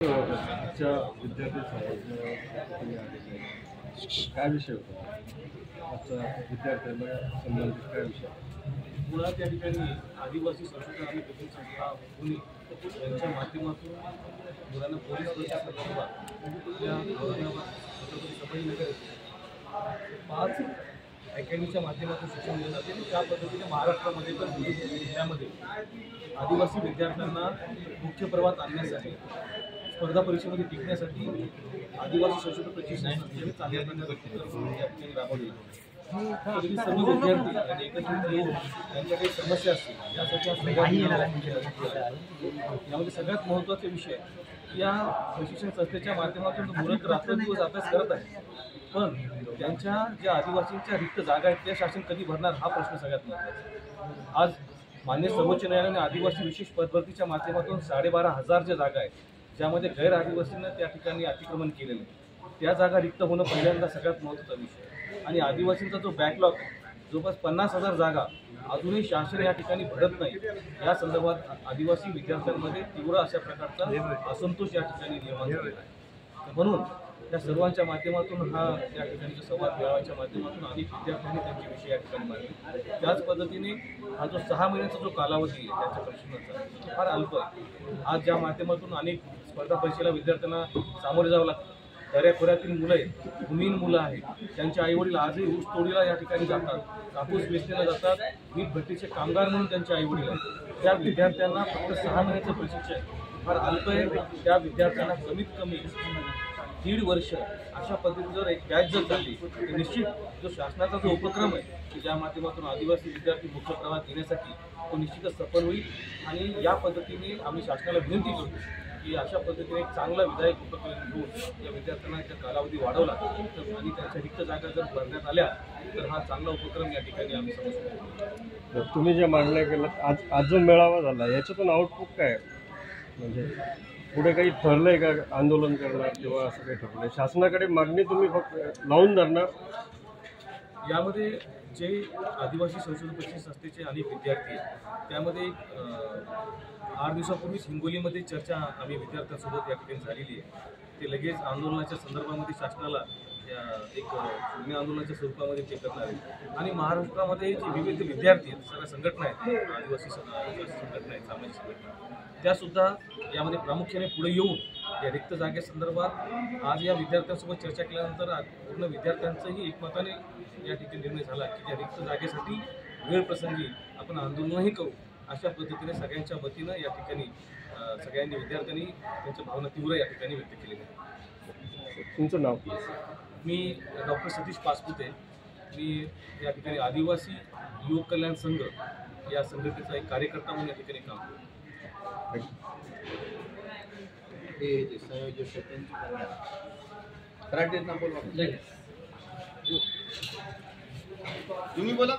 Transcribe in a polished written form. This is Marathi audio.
आजच्या विद्यार्थी समाजामध्ये आलेले काय विषय होता आजचा विद्यार्थ्यांना संबंधित काय विषय? मुळात या ठिकाणी आदिवासी संशोधन आणि बौद्धिक संस्था पुणे यांच्या माध्यमातून मुलांना पोलीस भरती संदर्भात या औरंगाबाद छत्रपती संभाजीनगर येथे 5 अकॅडमीच्या माध्यमातून शिक्षण दिलं जाते आणि त्या पद्धतीने महाराष्ट्रामध्ये तर जिल्ह्यामध्ये आदिवासी विद्यार्थ्यांना मुख्य प्रवाहात आणण्यासाठी स्पर्धा परीक्षेमध्ये टिकण्यासाठी आदिवासी संशोधन प्रशिक्षण संस्थेने चांगल्या प्रकारे राबवली. सर्व विद्यार्थी आणि एकत्रित येऊन त्यांच्या काही समस्या असतील यासाठी यामध्ये सगळ्यात महत्त्वाचा विषय या प्रशिक्षण संस्थेच्या माध्यमातून मुलं रात्रंदिवस अभ्यास करत आहेत, पण त्यांच्या ज्या आदिवासींच्या रिक्त जागा आहेत त्या शासन कधी भरणार हा प्रश्न सगळ्यात महत्त्वाचा. आज मान्य सर्वोच्च न्यायालयाने आदिवासी विशेष पदभरतीच्या माध्यमातून 12,500 ज्या जागा आहेत ज्यामध्ये गैर आदिवासींना त्या ठिकाणी अतिक्रमण केलेलं आहे त्या जागा रिक्त होणं पहिल्यांदा सगळ्यात महत्त्वाचा विषय. आणि आदिवासींचा जो बॅकलॉग जवळपास 50,000 जागा अजूनही शासन या ठिकाणी भरत नाही, या संदर्भात आदिवासी विद्यार्थ्यांमध्ये तीव्र अशा प्रकारचा असंतोष या ठिकाणी निर्माण झालेला आहे. म्हणून या सर्वांच्या माध्यमातून हा या ठिकाणचा संवाद मेळाव्याच्या माध्यमातून अनेक विद्यार्थ्यांनी त्यांचे विषय या ठिकाणी मांडले. त्याच पद्धतीने हा जो 6 महिन्याचा जो कालावधी आहे त्यांच्या प्रशिक्षणाचा तो फार अल्प आहे. आज ज्या माध्यमातून अनेक स्पर्धा परीक्षेला विद्यार्थ्यांना सामोरे जावं लागतं, दऱ्याखोऱ्यातील मुलं आहेत, भूमिहीन मुलं आहेत, त्यांचे आईवडील आजही ऊस तोडीला या ठिकाणी जातात, कापूस वेचणीला जातात, वीट भट्टीचे कामगार म्हणून त्यांचे आईवडील आहेत. त्या विद्यार्थ्यांना फक्त 6 महिन्याचं प्रशिक्षण फार अल्प आहे. त्या विद्यार्थ्यांना कमीत कमी 1.5 वर्ष अशा पद्धतीने जर एक बॅच जर झाली तर निश्चित जो शासनाचा जो उपक्रम आहे की ज्या माध्यमातून आदिवासी विद्यार्थी मुख्य प्रवाहात येण्यासाठी तो निश्चितच सफल होईल. आणि या पद्धतीने आम्ही शासनाला विनंती करतो की अशा पद्धतीने एक चांगला विधायक उपक्रम घेऊन या विद्यार्थ्यांना त्या कालावधी वाढवला तर आणि त्यांच्या रिक्त जागा जर भरण्यात आल्या तर हा चांगला उपक्रम या ठिकाणी आम्ही समजतो. तुम्ही जे मांडलं गेलं आज जो मेळावा झाला याच्यातून आउटपुट काय म्हणजे पुढे काही ठरलंय का आंदोलन करणार किंवा असं काही ठरलंय? शासनाकडे मागणी तुम्ही फक्त लावून धरणार? यामध्ये जे आदिवासी संशोधन प्रशिक्षण संस्थेचे अनेक विद्यार्थी आहेत त्यामध्ये 8 दिवसापूर्वीच हिंगोलीमध्ये चर्चा आम्ही विद्यार्थ्यांसोबत या ठिकाणी झालेली आहे. ते लगेच आंदोलनाच्या संदर्भामध्ये शासनाला एक शून्य आंदोलनाच्या स्वरूपामध्ये ते करणार आहे. आणि महाराष्ट्रामध्ये जे विविध विद्यार्थी आहेत, सगळ्या संघटना आहेत, आदिवासी संघटना आहेत, सामाजिक संघटना, त्यासुद्धा यामध्ये प्रामुख्याने पुढे येऊन या रिक्त जागेसंदर्भात आज या विद्यार्थ्यांसोबत चर्चा केल्यानंतर पूर्ण विद्यार्थ्यांचाही एकमताने या ठिकाणी निर्णय झाला की त्या रिक्त जागेसाठी वेळ प्रसंगी आपण आंदोलनही करू अशा पद्धतीने सगळ्यांच्या वतीनं या ठिकाणी सगळ्यांनी विद्यार्थ्यांनी त्यांच्या भावना तीव्र या ठिकाणी व्यक्त केलेल्या आहेत. तुमचं नाव? मी डॉक्टर सतीश पासपुते. मी या ठिकाणी आदिवासी युवक कल्याण संघ या संघटनेचा एक कार्यकर्ता म्हणून या ठिकाणी काम करतो. तुम्ही बोला.